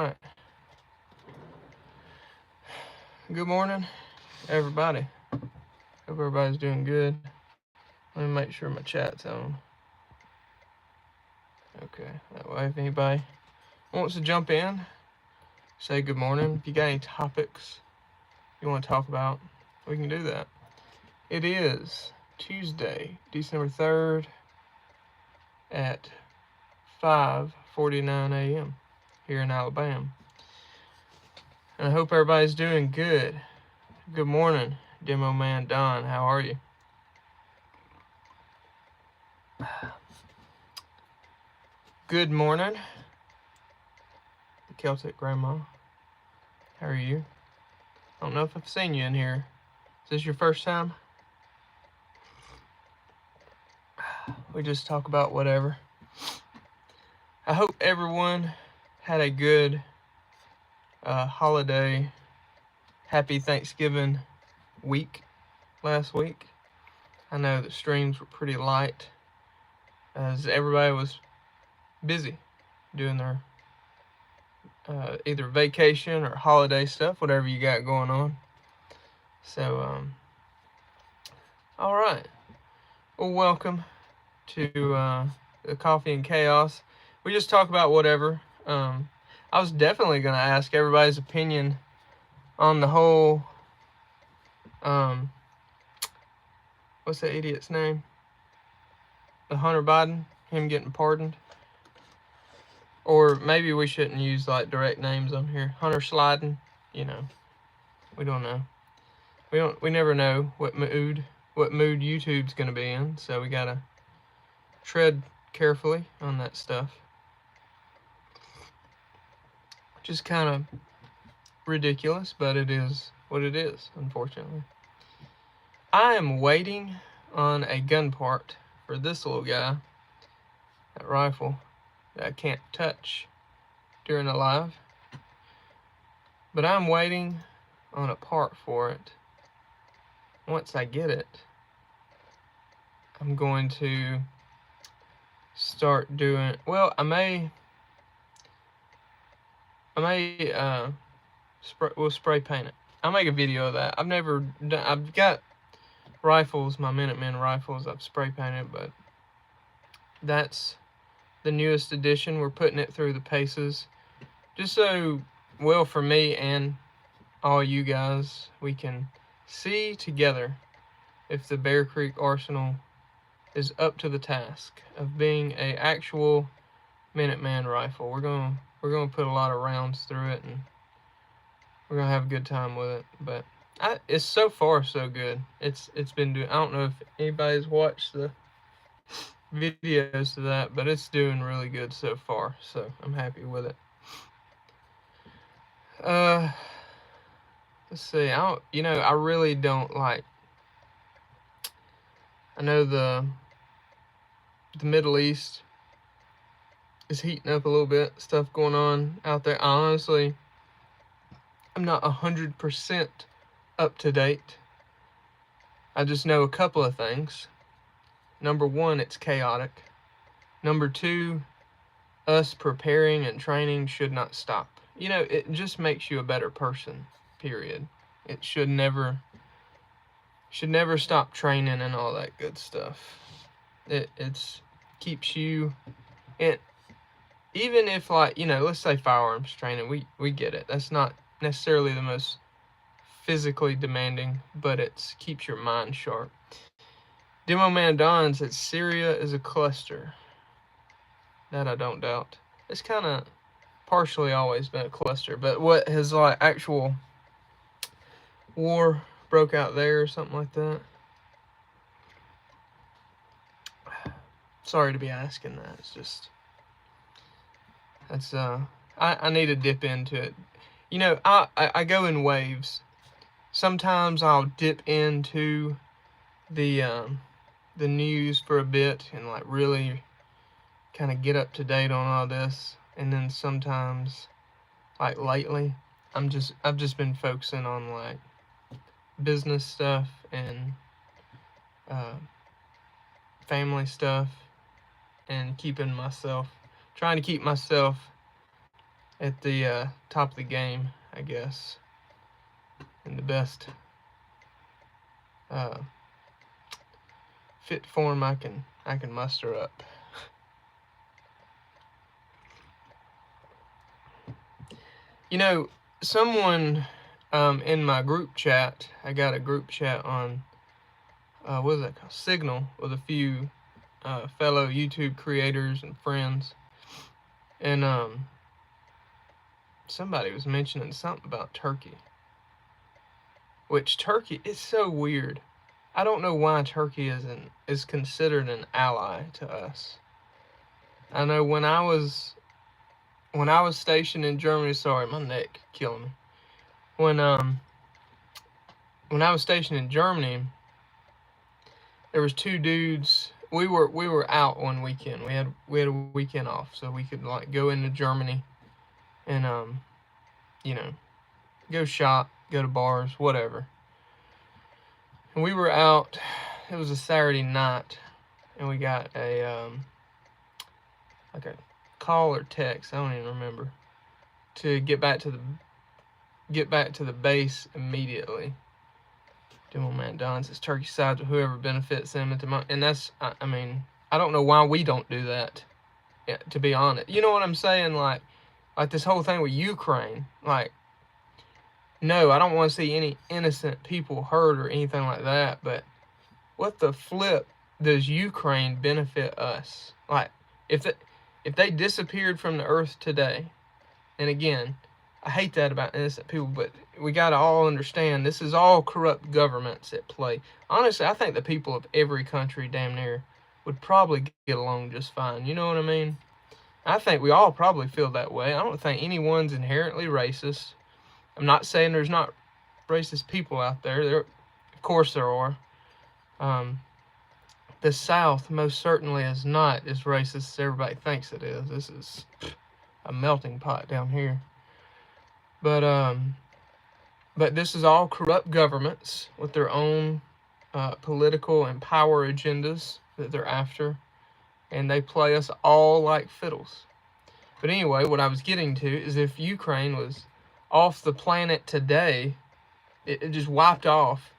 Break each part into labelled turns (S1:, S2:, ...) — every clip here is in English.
S1: right. Good morning, everybody. Hope everybody's doing good. Let me make sure my chat's on. Okay, that way if anybody wants to jump in, say good morning. If you got any topics you want to talk about, we can do that. It is Tuesday, December 3rd at 5:49 a.m. here in Alabama. And I hope everybody's doing good. Good morning, Demo Man Don. How are you? Good morning, the Celtic Grandma. How are you? I don't know if I've seen you in here. Is this your first time? We just talk about whatever. I hope everyone had a good holiday, happy Thanksgiving week last week. I know the streams were pretty light as everybody was busy doing their either vacation or holiday stuff, whatever you got going on. So, all right. Well, welcome to the Coffee and Chaos. We just talk about whatever. I was definitely going to ask everybody's opinion on the whole, what's that idiot's name? The Hunter Biden, him getting pardoned. Or maybe we shouldn't use like direct names on here. Hunter Sliden, you know, we don't know. We never know what mood YouTube's going to be in, so we got to tread carefully on that stuff. Which is kind of ridiculous, but it is what it is, unfortunately. I am waiting on a gun part for this little guy, that rifle, that I can't touch during a live. But I'm waiting on a part for it. Once I get it, I'm going to start doing, well, I may we'll spray paint it. I'll make a video of that. I've never done, I've got rifles, my Minuteman rifles, I've spray painted, but that's the newest edition. We're putting it through the paces, just so, well, for me and all you guys, we can see together if the Bear Creek Arsenal is up to the task of being a actual Minuteman rifle. We're gonna put a lot of rounds through it, and we're gonna have a good time with it. But it's so far so good. It's been doing. I don't know if anybody's watched the videos to that, but it's doing really good so far. So I'm happy with it. Let's see. I really don't like. I know the Middle East is heating up a little bit. Stuff going on out there. Honestly, I'm not 100% up to date. I just know a couple of things. Number one, it's chaotic. Number two, us preparing and training should not stop. It just makes you a better person, period. It should never stop training and all that good stuff. It's keeps you, and even if, like, let's say firearms training, we get it. That's not necessarily the most physically demanding, but it keeps your mind sharp. Demo Man Don said Syria is a cluster. That I don't doubt. It's kind of partially always been a cluster, but what has, like, actual war broke out there or something like that? Sorry to be asking that. It's just, that's I need to dip into it. I go in waves. Sometimes I'll dip into the news for a bit and, like, really kind of get up to date on all this, and then sometimes, like lately, I've just been focusing on, like, business stuff and family stuff, and trying to keep myself at the top of the game, I guess, in the best uh, fit form I can muster up. You know, someone in my group chat, I got a group chat on what is that called? Signal, with a few fellow YouTube creators and friends, and somebody was mentioning something about Turkey, which Turkey is so weird. I don't know why Turkey is considered an ally to us. I know when I was stationed in Germany. Sorry, my neck killing me. When I was stationed in Germany, there was two dudes. We were out one weekend. We had a weekend off, so we could like go into Germany and you know, go shop, go to bars, whatever. And we were out. It was a Saturday night, and we got a like a call or text. I don't even remember, to get back to the base immediately. Doing man Don's his turkey sides with whoever benefits them at the moment, and that's I mean, I don't know why we don't do that. Yeah, to be honest, you know what I'm saying? Like this whole thing with Ukraine. Like, no, I don't want to see any innocent people hurt or anything like that. But what the flip does Ukraine benefit us? Like, if they disappeared from the earth today, and again, I hate that about innocent people, but we got to all understand this is all corrupt governments at play. Honestly, I think the people of every country, damn near, would probably get along just fine. You know what I mean? I think we all probably feel that way. I don't think anyone's inherently racist. I'm not saying there's not racist people out there. Of course there are. The South most certainly is not as racist as everybody thinks it is. This is a melting pot down here. But this is all corrupt governments with their own political and power agendas that they're after, and they play us all like fiddles. But anyway, what I was getting to is, if Ukraine was off the planet today, it just wiped off,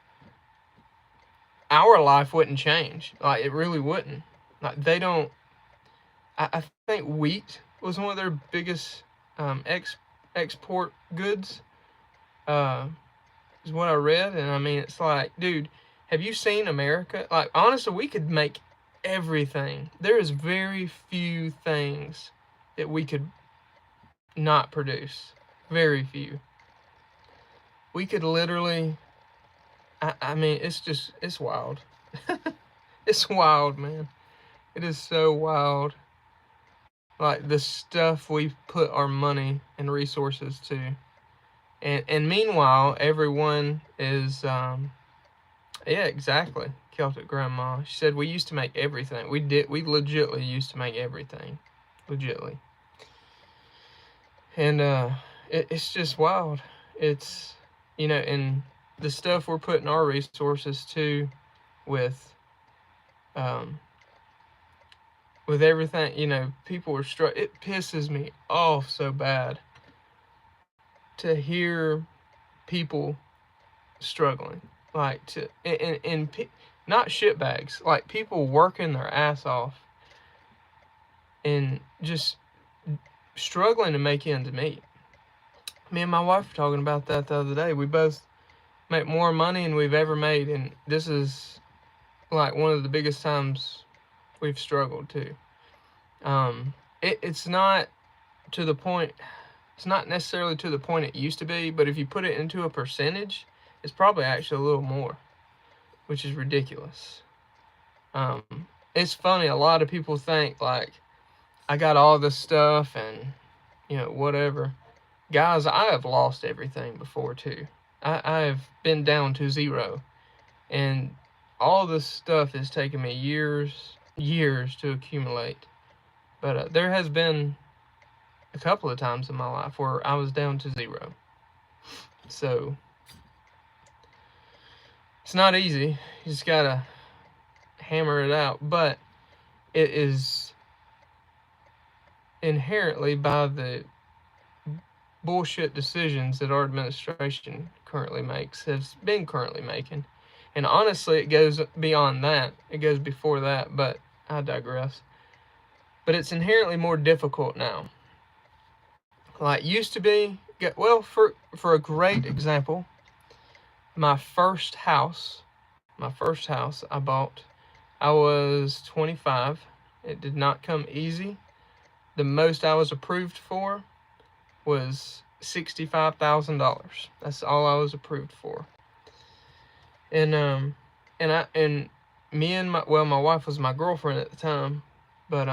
S1: our life wouldn't change. Like, it really wouldn't. Like, they don't. I think wheat was one of their biggest export goods. Is what I read, and I mean, it's like, dude, have you seen America? Like, honestly, we could make everything. There is very few things that we could not produce. Very few. We could literally. I mean, it's wild. It's wild, man. It is so wild. Like, the stuff we put our money and resources to. And meanwhile, everyone is, yeah, exactly. Celtic grandma. She said we used to make everything. We legitly used to make everything. Legitly. And it's just wild. It's, and the stuff we're putting our resources to with everything, people are it pisses me off so bad to hear people struggling, like, not shitbags, like people working their ass off and just struggling to make ends meet. Me and my wife were talking about that the other day. We both make more money than we've ever made, and this is like one of the biggest times we've struggled too. It's not to the point. It's not necessarily to the point it used to be, but if you put it into a percentage, it's probably actually a little more, which is ridiculous. It's funny. A lot of people think like I got all this stuff and whatever. Guys, I have lost everything before too. I have been down to zero, and all this stuff has taken me years to accumulate. But there has been a couple of times in my life where I was down to zero. So it's not easy. You just gotta hammer it out. But it is inherently by the bullshit decisions that our administration currently makes, has been currently making. And honestly, it goes beyond that. It goes before that, but I digress. But it's inherently more difficult now. Like used to be, well, for a great example, my first house I bought, I was 25. It did not come easy. The most I was approved for was $65,000. That's all I was approved for. And me and my wife was my girlfriend at the time, but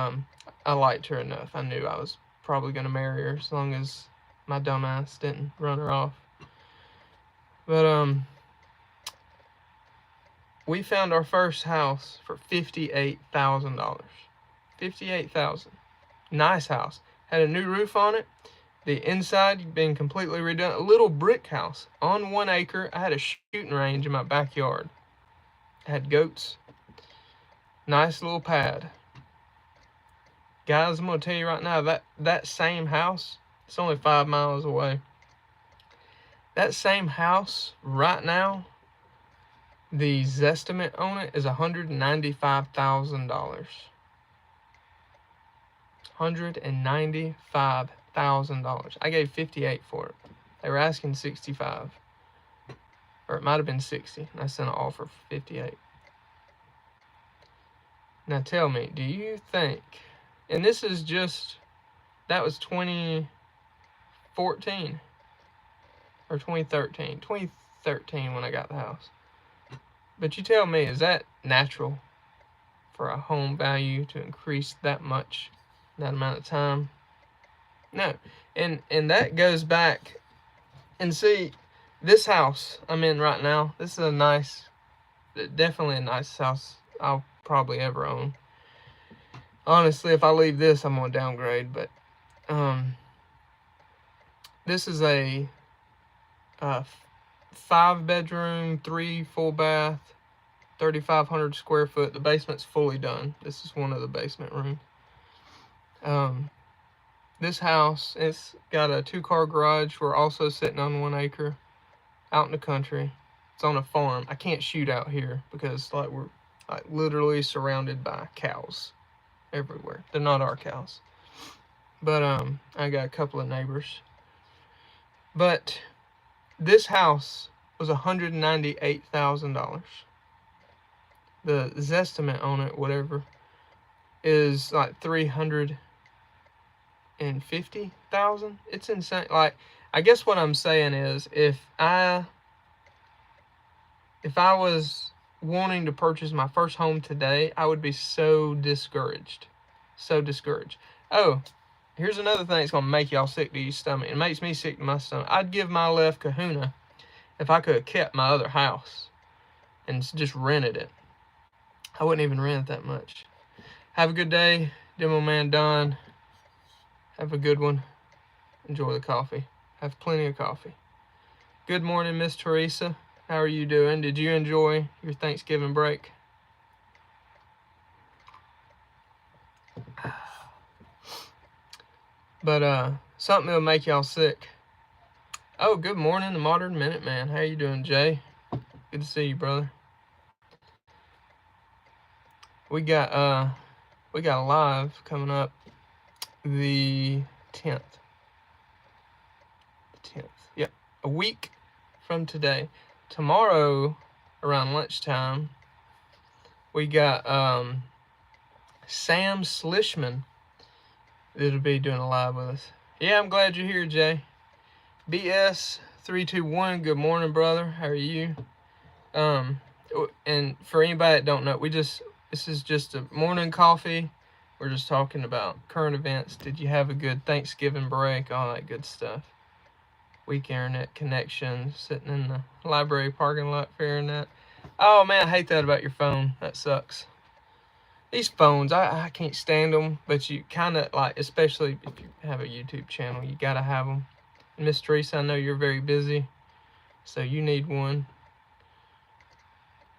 S1: I liked her enough. I knew I was probably gonna marry her as long as my dumbass didn't run her off. But we found our first house for $58,000. $58,000. Nice house. Had a new roof on it. The inside had been completely redone. A little brick house on 1 acre. I had a shooting range in my backyard. I had goats. Nice little pad. Guys, I'm going to tell you right now, that same house, it's only 5 miles away. That same house right now, the Zestimate on it is $195,000. $195,000. I gave 58 for it. They were asking 65, or it might have been 60. I sent an offer for 58. Now tell me, do you think? And this is just, that was 2014 or 2013. 2013 when I got the house. But you tell me, is that natural for a home value to increase that much, that amount of time? No. And that goes back, and see, this house I'm in right now, this is definitely a nice house I'll probably ever own. Honestly, if I leave this, I'm gonna downgrade, but this is a 5-bedroom, 3 full bath, 3,500 square foot. The basement's fully done. This is one of the basement rooms. This house, it's got a 2-car garage. We're also sitting on 1 acre out in the country. It's on a farm. I can't shoot out here because we're literally surrounded by cows everywhere. They're not our cows, but I got a couple of neighbors. But this house was $198,000. The Zestimate on it, whatever, is like $350,000. It's insane. Like, I guess what I'm saying is, if I was wanting to purchase my first home today, I would be so discouraged. So discouraged. Oh, here's another thing that's going to make y'all sick to your stomach. It makes me sick to my stomach. I'd give my left kahuna if I could have kept my other house and just rented it. I wouldn't even rent it that much. Have a good day. Demo Man Don. Have a good one. Enjoy the coffee. Have plenty of coffee. Good morning, Miss Teresa. How are you doing? Did you enjoy your Thanksgiving break? But something that'll make y'all sick. Oh, good morning, the Modern Minute Man. How you doing, Jay? Good to see you, brother. We got a live coming up the 10th. Yep, a week from today. Tomorrow, around lunchtime, we got Sam Slishman that'll be doing a live with us. Yeah, I'm glad you're here, Jay. BS321, good morning, brother. How are you? And for anybody that don't know, this is just a morning coffee. We're just talking about current events. Did you have a good Thanksgiving break? All that good stuff. Weak internet connection, sitting in the library parking lot, fearing that. Oh man, I hate that about your phone. That sucks. These phones, I can't stand them, but you kind of like, especially if you have a YouTube channel, you gotta have them. Miss Teresa, I know you're very busy, so you need one.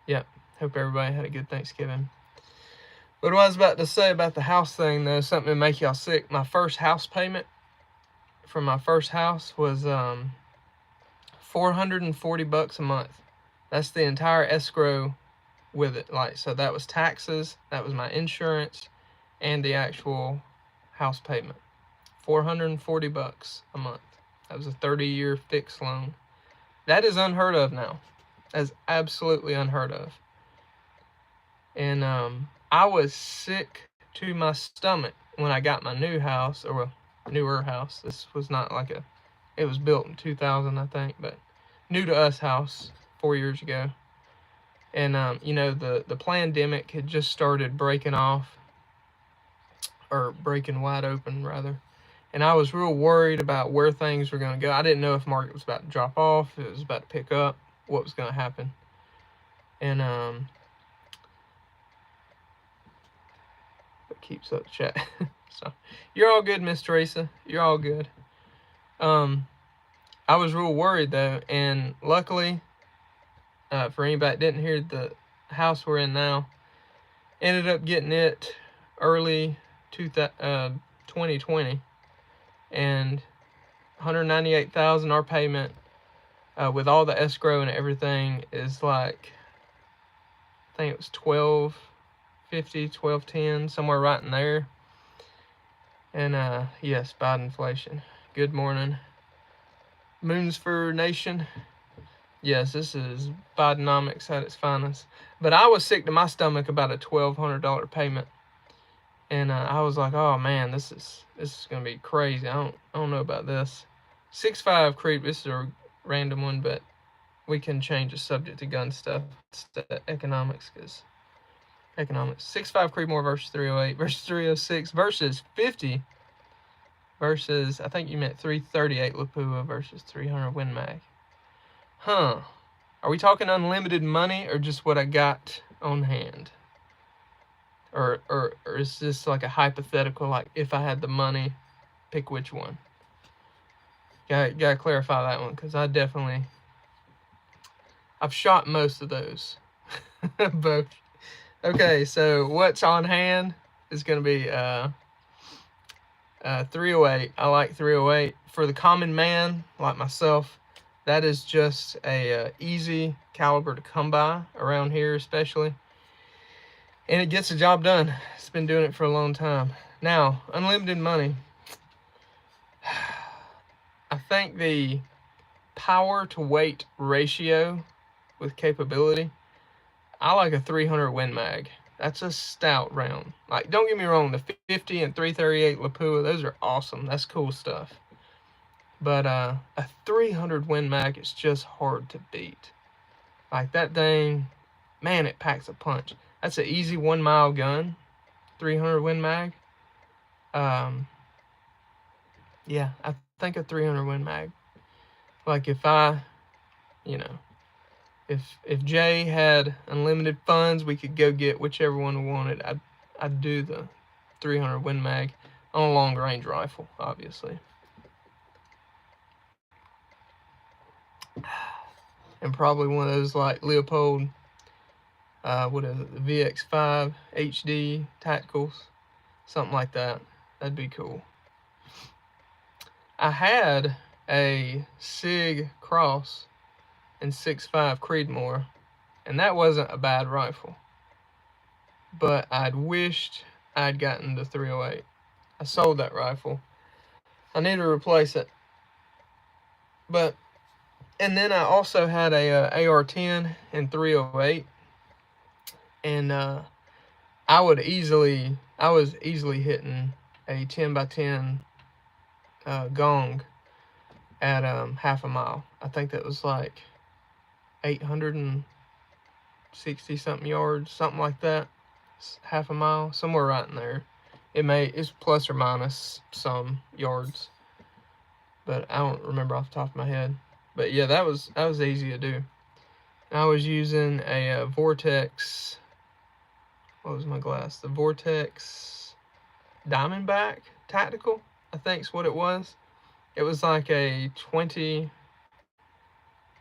S1: Yep, hope everybody had a good Thanksgiving. But what I was about to say about the house thing, though, something to make y'all sick. My first house payment from my first house was $440 a month. That's the entire escrow with it. Like, so that was taxes, that was my insurance, and the actual house payment. $440 a month. That was a 30-year fixed loan. That is unheard of now. That's absolutely unheard of. And I was sick to my stomach when I got my new house, or newer house. This was not like it was built in 2000, I think, but new to us house 4 years ago. And the pandemic had just started breaking off, or breaking wide open rather. And I was real worried about where things were going to go. I didn't know if market was about to drop off, if it was about to pick up, what was going to happen. And it keeps up the chat. So you're all good, Miss Teresa. You're all good. I was real worried though, and luckily, for anybody that didn't hear, the house we're in now, ended up getting it early 2020, and $198,000. Our payment, with all the escrow and everything, is like, I think it was $1,250, $1,210, somewhere right in there. And yes, bad inflation. Good morning, Moonsford Nation. Yes, this is Bidenomics at its finest. But I was sick to my stomach about a $1,200 payment, and I was like, "Oh man, this is gonna be crazy. I don't know about this." 6'5" Creed. This is a random one, but we can change the subject to gun stuff. It's economics, because economics. 6'5" Creedmoor versus 308 versus 306 versus 50 versus, I think you meant 338 Lapua versus 300 Win Mag. Huh. Are we talking unlimited money or just what I got on hand? Or is this like a hypothetical, like if I had the money, pick which one? Gotta clarify that one, because I've shot most of those. Both. Okay, so what's on hand is going to be 308. I like 308. For the common man like myself, that is just a easy caliber to come by around here, especially. And it gets the job done. It's been doing it for a long time. Now, unlimited money. I think the power to weight ratio with capability, I like a 300 Win Mag. That's a stout round. Like, don't get me wrong, the 50 and 338 Lapua, those are awesome. That's cool stuff. But a 300 Win Mag is just hard to beat. Like, that thing, man, it packs a punch. That's an easy 1 mile gun, 300 Win Mag. Yeah, I think a 300 Win Mag. Like, if if Jay had unlimited funds, we could go get whichever one we wanted. I'd do the 300 Win Mag on a long range rifle, obviously. And probably one of those like Leopold, what is it, the VX5 HD Tacticals, something like that. That'd be cool. I had a SIG Cross in 6.5 Creedmoor, and that wasn't a bad rifle. But I'd wished I'd gotten the 308. I sold that rifle. I need to replace it. And then I also had a AR-10 in 308, and I was easily hitting a 10x10 gong at half a mile. I think that was like 860 something yards, something like that. Half a mile, somewhere right in there. It's plus or minus some yards, but I don't remember off the top of my head. But yeah, that was easy to do. I was using a Vortex. What was my glass? The Vortex Diamondback Tactical, I think's what it was. It was like a 20.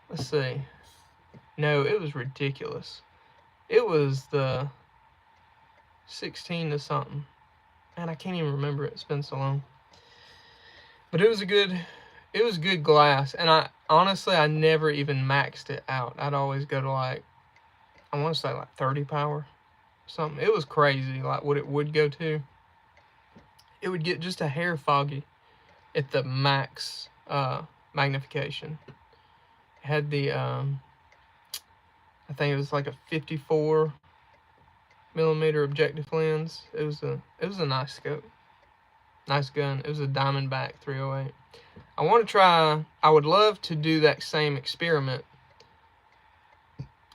S1: Let's see. No, it was ridiculous. It was the 16 to something. And I can't even remember it. It's been so long. But it was good glass. And I honestly, I never even maxed it out. I'd always go to like, I want to say like 30 power or something. It was crazy, like what it would go to. It would get just a hair foggy at the max magnification. It had the, I think it was like a 54 millimeter objective lens. It was a nice scope. Nice gun. It was a Diamondback 308. I would love to do that same experiment,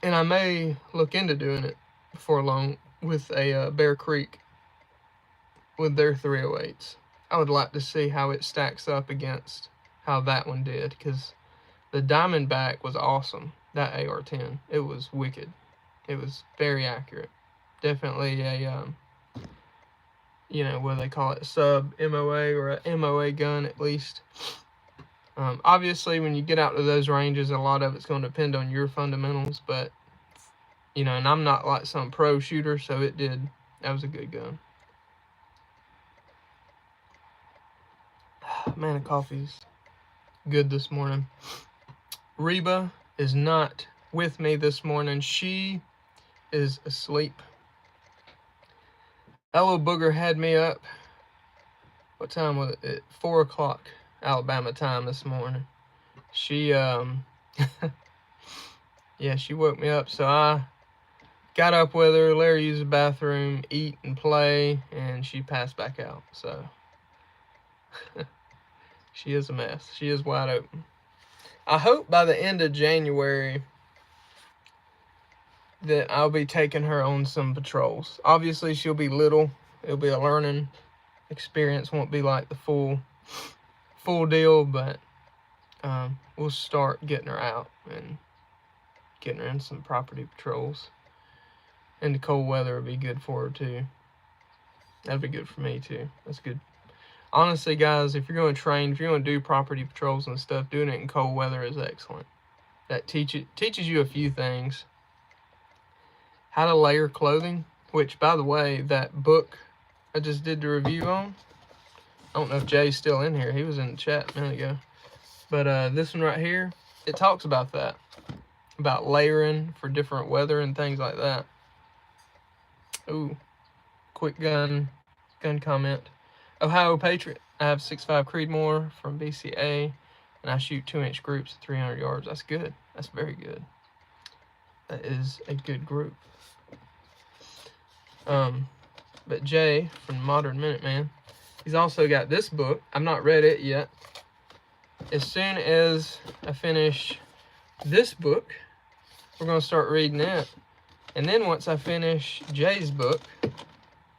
S1: and I may look into doing it before long with a Bear Creek with their 308s. I would like to see how it stacks up against how that one did, because the Diamondback was awesome. That AR-10, it was wicked. It was very accurate. Definitely a what do they call it, sub MOA, or a MOA gun at least. Obviously, when you get out to those ranges, a lot of it's going to depend on your fundamentals, but and I'm not like some pro shooter, so that was a good gun. Man, the coffee's good this morning. Reba is not with me this morning. She is asleep. Hello Booger had me up. What time was it? At 4 o'clock Alabama time this morning. She yeah, she woke me up, so I got up with her, let her use the bathroom, eat and play, and she passed back out. So she is a mess. She is wide open. I hope by the end of January that I'll be taking her on some patrols. Obviously, she'll be little. It'll be a learning experience. Won't be like the full deal, but we'll start getting her out and getting her in some property patrols. And the cold weather would be good for her too. That'd be good for me too. That's good. Honestly, guys, if you're going to train, if you're going to do property patrols and stuff, doing it in cold weather is excellent. That teaches you a few things. How to layer clothing, which, by the way, that book I just did the review on, I don't know if Jay's still in here. He was in the chat a minute ago. But this one right here, it talks about that. About layering for different weather and things like that. Ooh, quick gun comment. Ohio Patriot. I have 6.5 Creedmoor from BCA, and I shoot 2-inch groups at 300 yards. That's good. That's very good. That is a good group. But Jay from Modern Minuteman, he's also got this book. I've not read it yet. As soon as I finish this book, we're going to start reading it. And then once I finish Jay's book,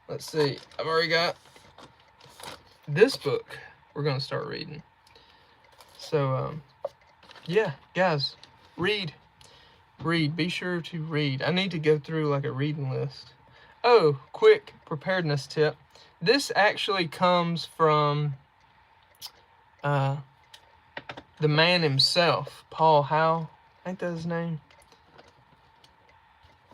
S1: let's see, I've already got this book we're going to start reading. So, yeah, guys, read. Be sure to read. I need to go through like a reading list. Oh, quick preparedness tip. This actually comes from the man himself, Paul Howe. I think that's his name.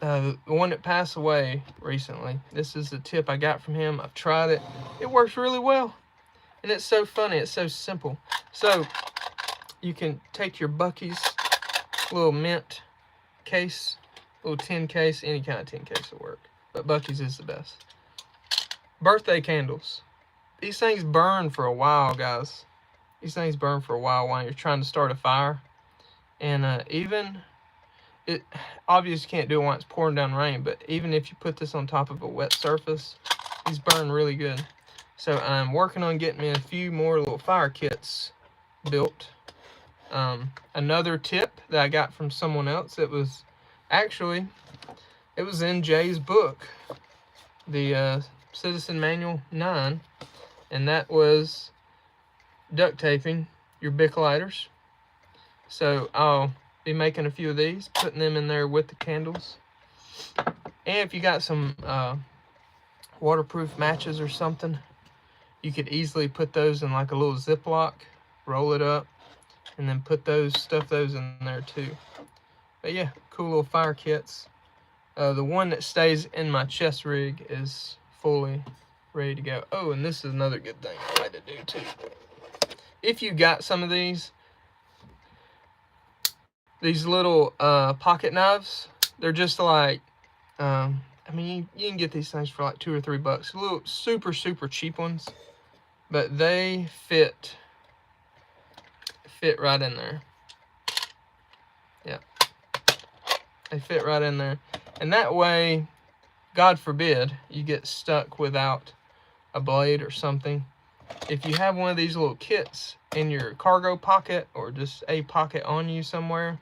S1: The one that passed away recently. This is the tip I got from him. I've tried it. It works really well. And it's so funny. It's so simple. So you can take your Buc-ee's little mint case, little tin case, any kind of tin case will work. But Buc-ee's is the best. Birthday candles. These things burn for a while, guys. These things burn for a while you're trying to start a fire. And even, it obviously can't do it when it's pouring down rain, but even if you put this on top of a wet surface, these burn really good. So I'm working on getting me a few more little fire kits built. Another tip that I got from someone else, it was in Jay's book, the Citizen Manual 9, and that was duct taping your Bic lighters. So I'll be making a few of these, putting them in there with the candles. And if you got some waterproof matches or something, you could easily put those in like a little Ziploc, roll it up, and then stuff those in there too. But yeah, cool little fire kits. The one that stays in my chest rig is fully ready to go. Oh, and this is another good thing I like to do too. if you got some of these little pocket knives, they're just like, I mean, you can get these things for like $2 or $3. Little super cheap ones, but they fit right in there. Yeah, they fit right in there, and that way, God forbid, you get stuck without a blade or something. If you have one of these little kits in your cargo pocket or just a pocket on you somewhere,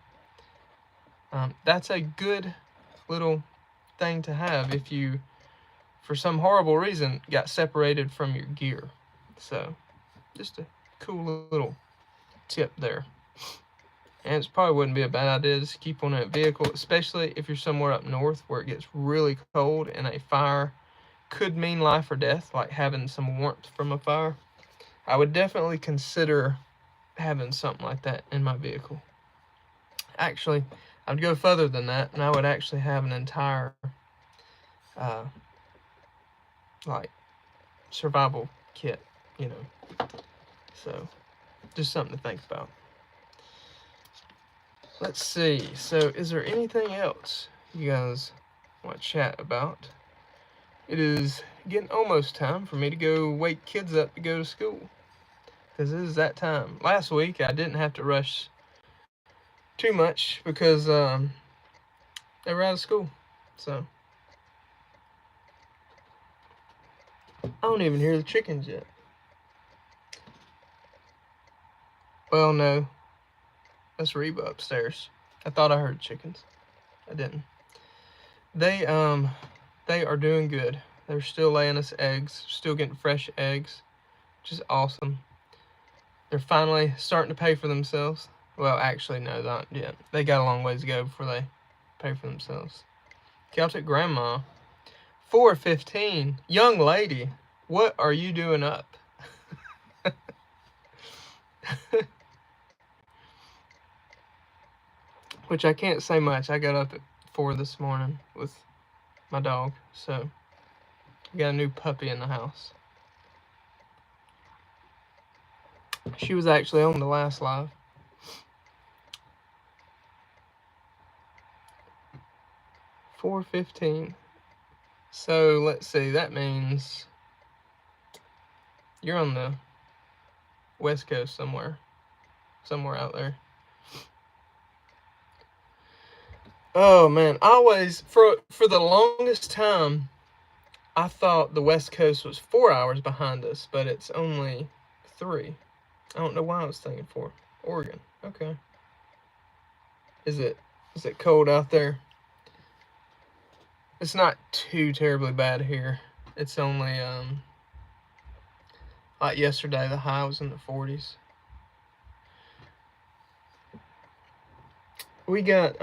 S1: that's a good little thing to have if you, for some horrible reason, got separated from your gear. So, just a cool little tip there. And it probably wouldn't be a bad idea to keep on a vehicle, especially if you're somewhere up north where it gets really cold and a fire could mean life or death, like having some warmth from a fire. I would definitely consider having something like that in my vehicle. Actually, I'd go further than that, and I would actually have an entire like survival kit, you know. So, just something to think about. Let's see. So, is there anything else you guys want to chat about? It is getting almost time for me to go wake kids up to go to school, because it is that time. Last week, I didn't have to rush too much because they were out of school. So, I don't even hear the chickens yet. Well, no. That's Reba upstairs. I thought I heard chickens. I didn't. They are doing good. They're still laying us eggs, still getting fresh eggs, which is awesome. They're finally starting to pay for themselves. Well, actually, no, not yet. They got a long ways to go before they pay for themselves. Celtic Grandma, 4:15. Young lady, what are you doing up? Which I can't say much. I got up at 4 this morning with my dog, so we got a new puppy in the house. She was actually on the last live. 4:15. So let's see. That means you're on the West Coast somewhere out there. Oh man, I always for the longest time, I thought the West Coast was 4 hours behind us, but it's only 3. I don't know why I was thinking 4. Oregon. Okay. Is it cold out there? It's not too terribly bad here. It's only like yesterday, the high was in the 40s. We got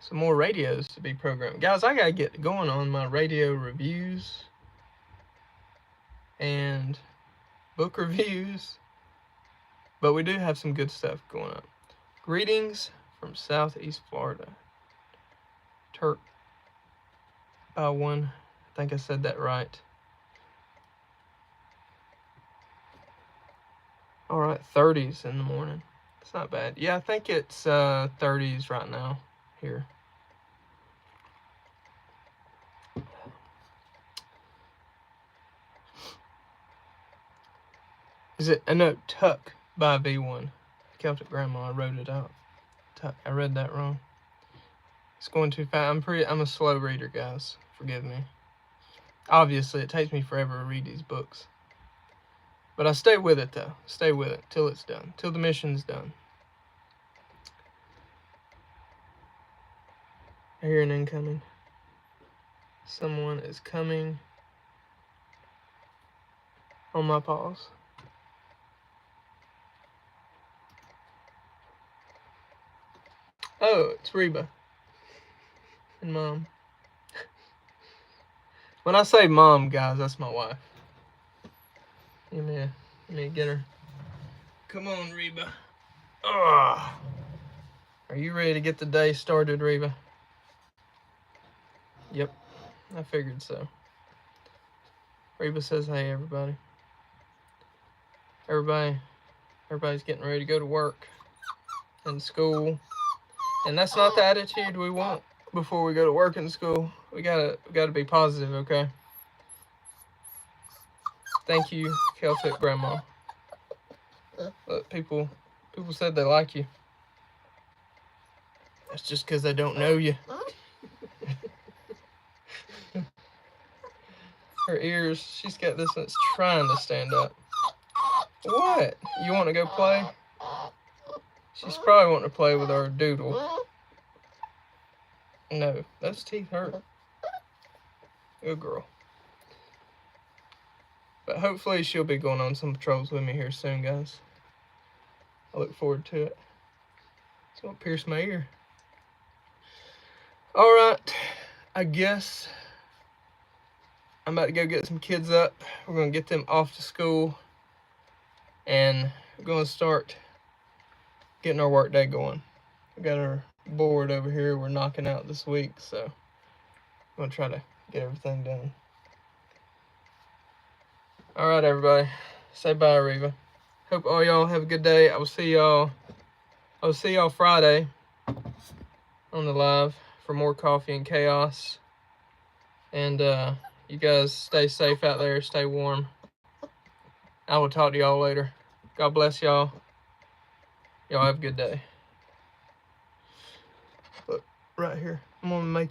S1: some more radios to be programmed. Guys, I gotta get going on my radio reviews and book reviews. But we do have some good stuff going on. Greetings from Southeast Florida. Turk by one. I think I said that right. Alright, 30s in the morning. It's not bad. Yeah, I think it's 30s right now here. Is it? No, Tuck by V1. Celtic Grandma, I wrote it out. Tuck, I read that wrong. It's going too fast. I'm a slow reader, guys. Forgive me. Obviously, it takes me forever to read these books. But I stay with it, though. Stay with it till it's done. Till the mission's done. I hear an incoming. Someone is coming on my pause. Oh, it's Reba and Mom. When I say Mom, guys, that's my wife. Let me get her. Come on, Reba. Ugh. Are you ready to get the day started, Reba? Yep, I figured so. Reba says, hey, everybody. everybody's getting ready to go to work and school. And that's not the attitude we want before we go to work and school. We gotta be positive, okay? Thank you, Celtic Grandma. Look, people said they like you. That's just because they don't know you. Her ears, she's got this that's trying to stand up. What? You want to go play? She's probably wanting to play with our doodle. No, those teeth hurt. Good girl. But hopefully she'll be going on some patrols with me here soon, guys. I look forward to it. It's gonna pierce my ear. Alright, I guess I'm about to go get some kids up. We're gonna get them off to school. And we're gonna start getting our work day going. We got our board over here we're knocking out this week, so I'm gonna try to get everything done. Alright, everybody. Say bye, Reva. Hope all y'all have a good day. I will see y'all Friday on the live for more Coffee and Chaos. And you guys stay safe out there, stay warm. I will talk to y'all later. God bless y'all. Y'all have a good day. Look, right here. I'm gonna make you